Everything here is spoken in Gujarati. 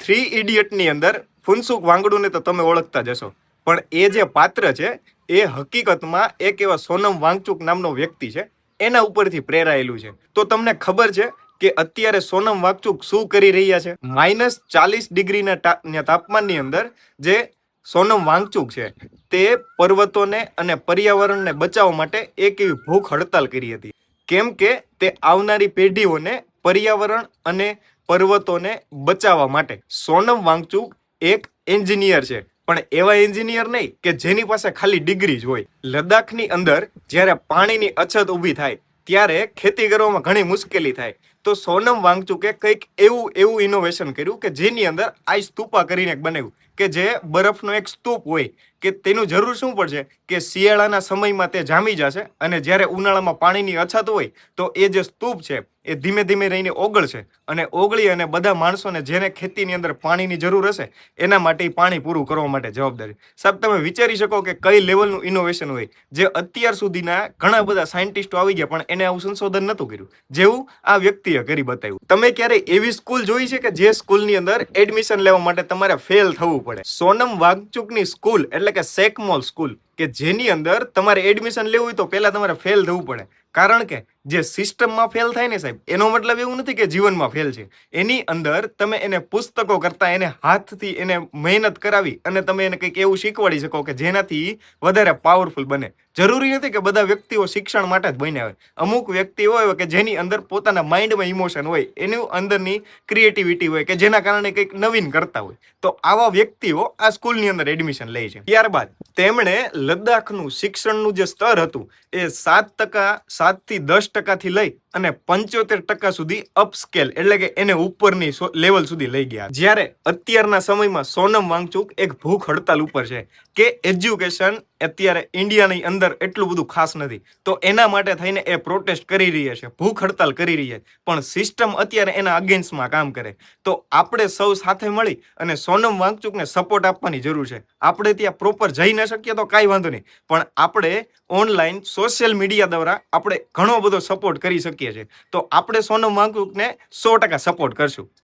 થ્રી ઇડિયટની અંદર ફુનસુક વાંગડુને તો તમે ઓળખતા જ હશો, પણ એ જે પાત્ર છે એ હકીકતમાં એક એવા સોનમ વાંગચુક નામનો વ્યક્તિ છે, એના ઉપરથી પ્રેરાયેલું છે. તો તમને ખબર છે કે અત્યારે સોનમ વાંગચુક શું કરી રહ્યા છે? -40 ડિગ્રીના તાપમાનની અંદર જે સોનમ વાંગચુક છે તે પર્વતોને અને પર્યાવરણને બચાવવા માટે એક એવી ભૂખ હડતાલ કરી હતી, કેમ કે તે આવનારી પેઢીઓને પર્યાવરણ અને પર્વતોને બચાવવા માટે. સોનમ વાંગચુક એક એન્જિનિયર છે, પણ એવા એન્જિનિયર નહીં કે જેની પાસે ખાલી ડિગ્રી જ હોય. લદ્દાખની અંદર જ્યારે પાણીની અછત ઊભી થાય ત્યારે ખેતી કરવામાં ઘણી મુશ્કેલી થાય, તો સોનમ વાંગચુકે કંઈક એવું ઇનોવેશન કર્યું કે જેની અંદર આ સ્તૂપા કરીને બનાવ્યું કે જે બરફનો એક સ્તૂપ હોય કે તેનું જરૂર શું પડશે કે શિયાળાના સમયમાં તે જામી જશે અને જ્યારે ઉનાળામાં પાણીની અછત હોય તો એ જે સ્તૂપ છે એ ધીમે ધીમે રહીને ઓગળશે અને ઓગળી અને બધા માણસોને જેને ખેતીની અંદર પાણીની જરૂર હશે એના માટે પાણી પૂરું કરવા માટે જવાબદારી. સાહેબ, તમે વિચારી શકો કે કઈ લેવલનું ઇનોવેશન હોય જે અત્યાર સુધીના ઘણા બધા સાયન્ટિસ્ટો આવી ગયા પણ એને આવું સંશોધન નહોતું કર્યું જેવું આ વ્યક્તિએ કરી બતાવ્યું. તમે ક્યારે એવી સ્કૂલ જોઈ છે કે જે સ્કૂલની અંદર એડમિશન લેવા માટે તમારે ફેલ થવું પડે? સોનમ વાંગચુકની સ્કૂલ એટલે કે સેકમોલ સ્કૂલ કે જેની અંદર તમારે એડમિશન લેવું હોય તો પહેલા તમારે ફેલ થવું પડે, કારણ કે જે સિસ્ટમમાં ફેલ થાય ને સાહેબ, એનો મતલબ એવું નથી કે જીવનમાં ફેલ છે. એની અંદર તમે એને પુસ્તકો કરતા એને હાથથી એને મહેનત કરાવી અને તમે એને કંઈક એવું શીખવાડી શકો કે જેનાથી વધારે પાવરફુલ બને. જરૂરી નથી કે બધા વ્યક્તિઓ શિક્ષણ માટે જ બન્યા હોય. અમુક વ્યક્તિઓ હોય કે જેની અંદર પોતાના માઇન્ડમાં ઇમોશન હોય, એની અંદરની ક્રિએટિવિટી હોય કે જેના કારણે કંઈક નવીન કરતા હોય, તો આવા વ્યક્તિઓ આ સ્કૂલની અંદર એડમિશન લે છે. ત્યારબાદ તેમણે લદ્દાખનું શિક્ષણનું જે સ્તર હતું એ 7% 10%થી લઈ અને 75% સુધી અપસ્કેલ એટલે કે એને ઉપરની લેવલ સુધી લઈ ગયા. જ્યારે અત્યારના સમયમાં સોનમ વાંગચુક એક ભૂખ હડતાલ ઉપર છે કે એજ્યુકેશન અત્યારે ઇન્ડિયાની અંદર એટલું બધું ખાસ નથી, તો એના માટે થઈને એ પ્રોટેસ્ટ કરી રહ્યા છે, ભૂખ હડતાલ કરી રહ્યા છે, પણ સિસ્ટમ અત્યારે એના અગેન્સ્ટમાં કામ કરે. તો આપણે સૌ સાથે મળી અને સોનમ વાંગચુકને સપોર્ટ આપવાની જરૂર છે. આપણે ત્યાં પ્રોપર જઈ ન શકીએ તો કાંઈ વાંધો નહીં, પણ આપણે ઓનલાઈન સોશિયલ મીડિયા દ્વારા આપણે ઘણો બધો સપોર્ટ કરી શકીએ છીએ. તો આપણે સોનમ વાંગચુકને 100% સપોર્ટ કરશું.